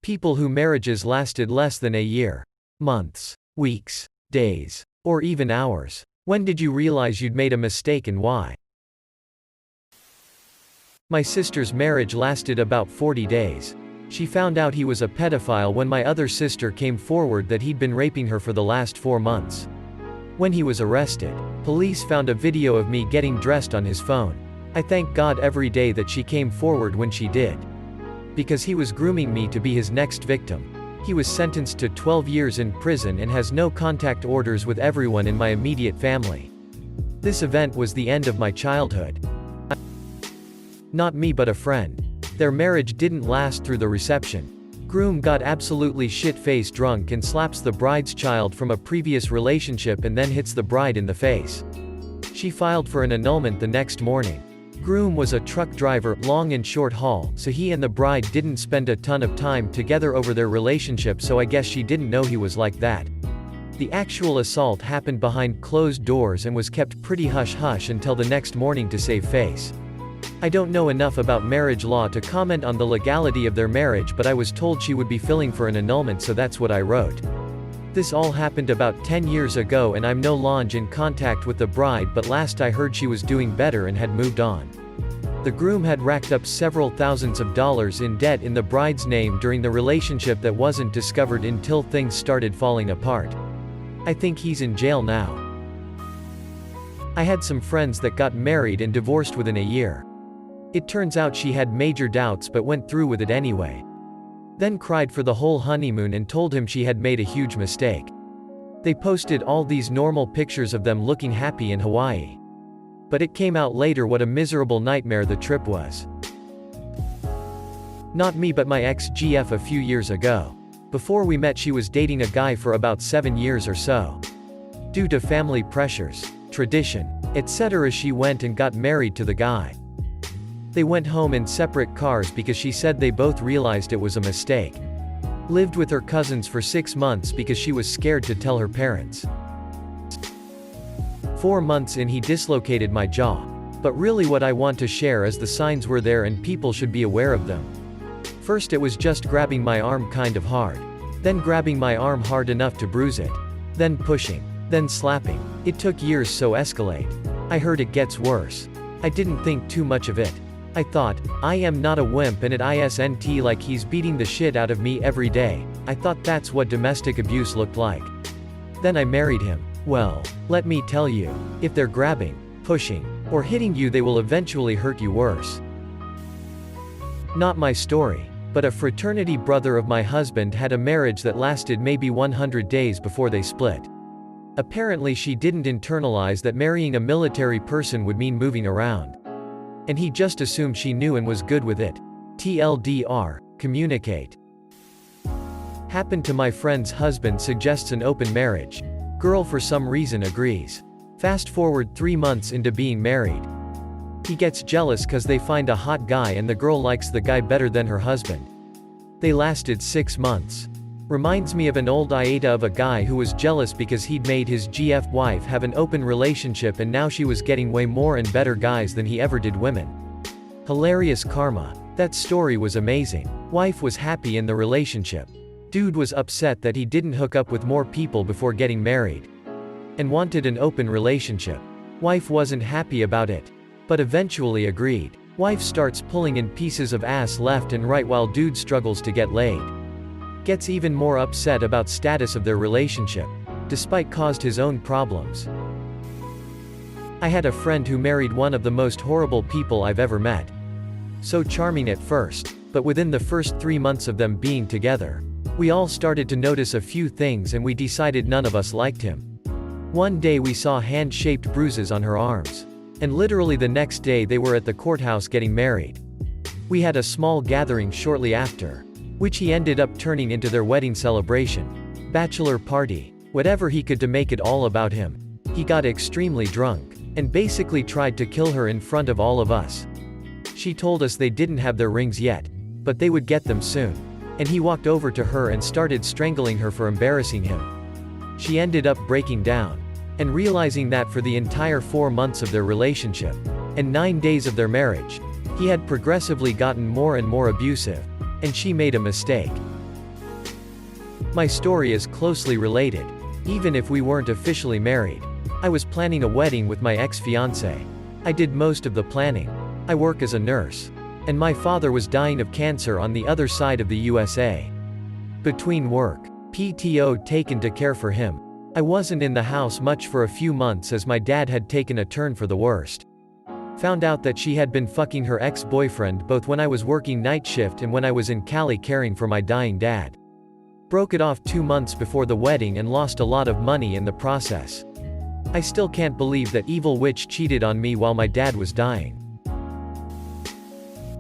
People whose marriages lasted less than a year. Months. Weeks. Days. Or even hours. When did you realize you'd made a mistake and why? My sister's marriage lasted about 40 days. She found out he was a pedophile when my other sister came forward that he'd been raping her for the last 4 months. When he was arrested, police found a video of me getting dressed on his phone. I thank God every day that she came forward when she did. Because he was grooming me to be his next victim. He was sentenced to 12 years in prison and has no contact orders with everyone in my immediate family. This event was the end of my childhood. Not me but a friend. Their marriage didn't last through the reception. Groom got absolutely shit-faced drunk and slaps the bride's child from a previous relationship and then hits the bride in the face. She filed for an annulment the next morning. Groom was a truck driver, long and short haul, so he and the bride didn't spend a ton of time together over their relationship, so I guess she didn't know he was like that. The actual assault happened behind closed doors and was kept pretty hush-hush until the next morning to save face. I don't know enough about marriage law to comment on the legality of their marriage, but I was told she would be filing for an annulment, so that's what I wrote. This all happened about 10 years ago and I'm no longer in contact with the bride, but last I heard she was doing better and had moved on. The groom had racked up several thousands of dollars in debt in the bride's name during the relationship that wasn't discovered until things started falling apart. I think he's in jail now. I had some friends that got married and divorced within a year. It turns out she had major doubts but went through with it anyway. Then cried for the whole honeymoon and told him she had made a huge mistake. They posted all these normal pictures of them looking happy in Hawaii. But it came out later what a miserable nightmare the trip was. Not me but my ex-GF a few years ago. Before we met she was dating a guy for about 7 years or so. Due to family pressures, tradition, etc. she went and got married to the guy. They went home in separate cars because she said they both realized it was a mistake. Lived with her cousins for 6 months because she was scared to tell her parents. 4 months in he dislocated my jaw. But really what I want to share is the signs were there and people should be aware of them. First it was just grabbing my arm kind of hard. Then grabbing my arm hard enough to bruise it. Then pushing. Then slapping. It took years so escalate. I heard it gets worse. I didn't think too much of it. I thought, I am not a wimp and it isn't like he's beating the shit out of me every day. I thought that's what domestic abuse looked like. Then I married him. Well, let me tell you, if they're grabbing, pushing, or hitting you they will eventually hurt you worse. Not my story, but a fraternity brother of my husband had a marriage that lasted maybe 100 days before they split. Apparently she didn't internalize that marrying a military person would mean moving around. And he just assumed she knew and was good with it. TLDR, communicate. Happened to my friend's husband suggests an open marriage. Girl for some reason agrees. Fast forward 3 months into being married. He gets jealous cause they find a hot guy and the girl likes the guy better than her husband. They lasted 6 months. Reminds me of an old IATA of a guy who was jealous because he'd made his GF wife have an open relationship and now she was getting way more and better guys than he ever did women. Hilarious karma. That story was amazing. Wife was happy in the relationship. Dude was upset that he didn't hook up with more people before getting married. And wanted an open relationship. Wife wasn't happy about it. But eventually agreed. Wife starts pulling in pieces of ass left and right while dude struggles to get laid. Gets even more upset about status of their relationship. Despite caused his own problems. I had a friend who married one of the most horrible people I've ever met. So charming at first, but within the first 3 months of them being together, we all started to notice a few things and we decided none of us liked him. One day we saw hand-shaped bruises on her arms. And literally the next day they were at the courthouse getting married. We had a small gathering shortly after, which he ended up turning into their wedding celebration. Bachelor party. Whatever he could to make it all about him. He got extremely drunk, and basically tried to kill her in front of all of us. She told us they didn't have their rings yet, but they would get them soon. And he walked over to her and started strangling her for embarrassing him. She ended up breaking down. And realizing that for the entire 4 months of their relationship, and 9 days of their marriage, he had progressively gotten more and more abusive. And she made a mistake. My story is closely related. Even if we weren't officially married. I was planning a wedding with my ex-fiancée. I did most of the planning. I work as a nurse. And my father was dying of cancer on the other side of the USA. Between work, PTO taken to care for him, I wasn't in the house much for a few months as my dad had taken a turn for the worst. Found out that she had been fucking her ex-boyfriend both when I was working night shift and when I was in Cali caring for my dying dad. Broke it off 2 months before the wedding and lost a lot of money in the process. I still can't believe that evil witch cheated on me while my dad was dying.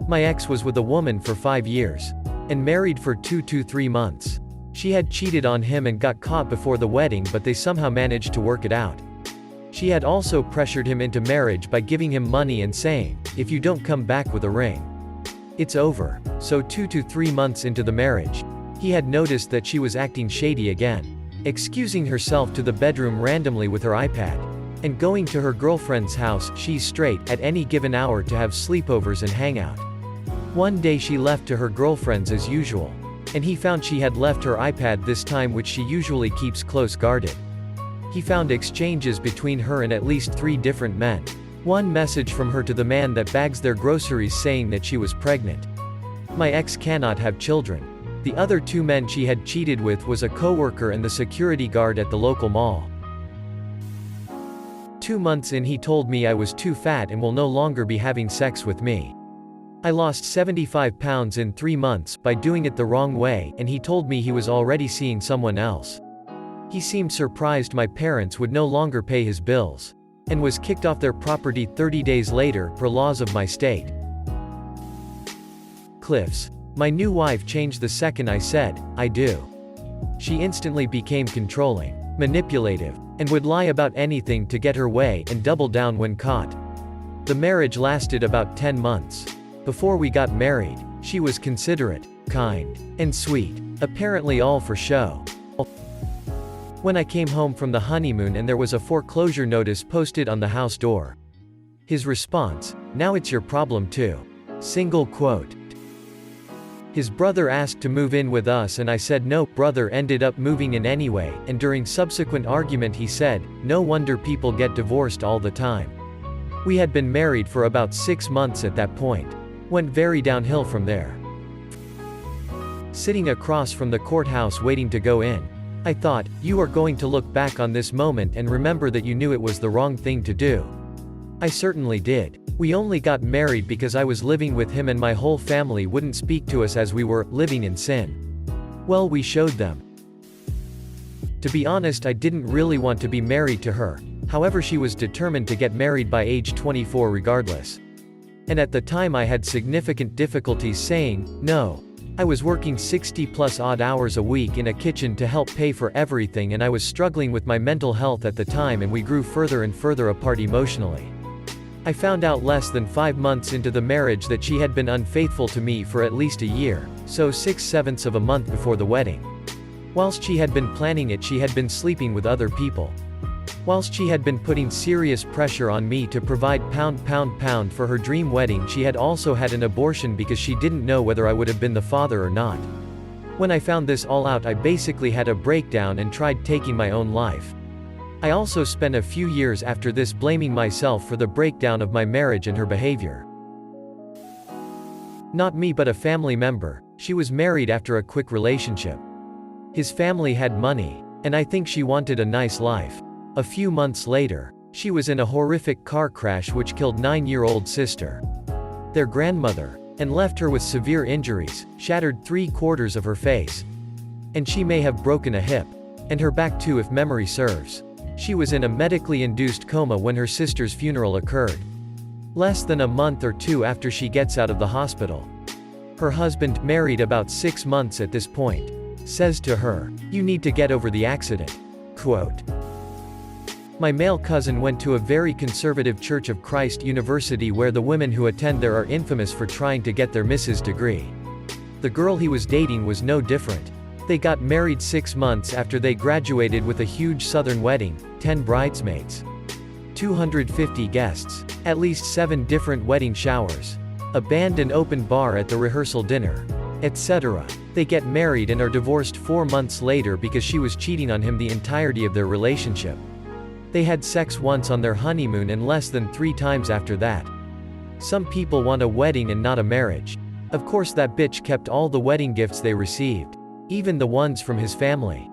My ex was with a woman for 5 years. And married for 2 to 3 months. She had cheated on him and got caught before the wedding, but they somehow managed to work it out. She had also pressured him into marriage by giving him money and saying, "If you don't come back with a ring, it's over." So 2 to 3 months into the marriage, he had noticed that she was acting shady again, excusing herself to the bedroom randomly with her iPad, and going to her girlfriend's house, she's straight, at any given hour to have sleepovers and hang out. One day she left to her girlfriend's as usual. And he found she had left her iPad this time, which she usually keeps close guarded. He found exchanges between her and at least 3 different men. One message from her to the man that bags their groceries saying that she was pregnant. My ex cannot have children. The other 2 men she had cheated with was a coworker and the security guard at the local mall. 2 months in he told me I was too fat and will no longer be having sex with me. I lost 75 pounds in 3 months by doing it the wrong way, and he told me he was already seeing someone else. He seemed surprised my parents would no longer pay his bills, and was kicked off their property 30 days later, per laws of my state. Cliffs. My new wife changed the second I said, "I do." She instantly became controlling, manipulative, and would lie about anything to get her way and double down when caught. The marriage lasted about 10 months. Before we got married, she was considerate, kind, and sweet, apparently all for show. When I came home from the honeymoon and there was a foreclosure notice posted on the house door. His response, "Now it's your problem too." Single quote. His brother asked to move in with us and I said no. Brother ended up moving in anyway, and during subsequent argument he said, "No wonder people get divorced all the time." We had been married for about 6 months at that point. Went very downhill from there. Sitting across from the courthouse waiting to go in. I thought, you are going to look back on this moment and remember that you knew it was the wrong thing to do. I certainly did. We only got married because I was living with him and my whole family wouldn't speak to us as we were living in sin. Well, we showed them. To be honest, I didn't really want to be married to her. However, she was determined to get married by age 24 regardless. And at the time I had significant difficulties saying no. I was working 60+ odd hours a week in a kitchen to help pay for everything, and I was struggling with my mental health at the time, and we grew further and further apart emotionally. I found out less than 5 months into the marriage that she had been unfaithful to me for at least a year, so 6/7 of a month before the wedding. Whilst she had been planning it, she had been sleeping with other people. Whilst she had been putting serious pressure on me to provide pound for her dream wedding, she had also had an abortion because she didn't know whether I would have been the father or not. When I found this all out, I basically had a breakdown and tried taking my own life. I also spent a few years after this blaming myself for the breakdown of my marriage and her behavior. Not me, but a family member. She was married after a quick relationship. His family had money, and I think she wanted a nice life. A few months later, she was in a horrific car crash which killed 9-year-old sister, their grandmother, and left her with severe injuries, shattered 3/4 of her face. And she may have broken a hip. And her back too if memory serves. She was in a medically induced coma when her sister's funeral occurred. Less than a month or 2 after she gets out of the hospital. Her husband, married about 6 months at this point, says to her, "You need to get over the accident." Quote. My male cousin went to a very conservative Church of Christ university where the women who attend there are infamous for trying to get their Mrs. degree. The girl he was dating was no different. They got married 6 months after they graduated with a huge southern wedding, 10 bridesmaids, 250 guests, at least 7 different wedding showers, a band and open bar at the rehearsal dinner. etc. They get married and are divorced 4 months later because she was cheating on him the entirety of their relationship. They had sex once on their honeymoon and less than 3 times after that. Some people want a wedding and not a marriage. Of course that bitch kept all the wedding gifts they received. Even the ones from his family.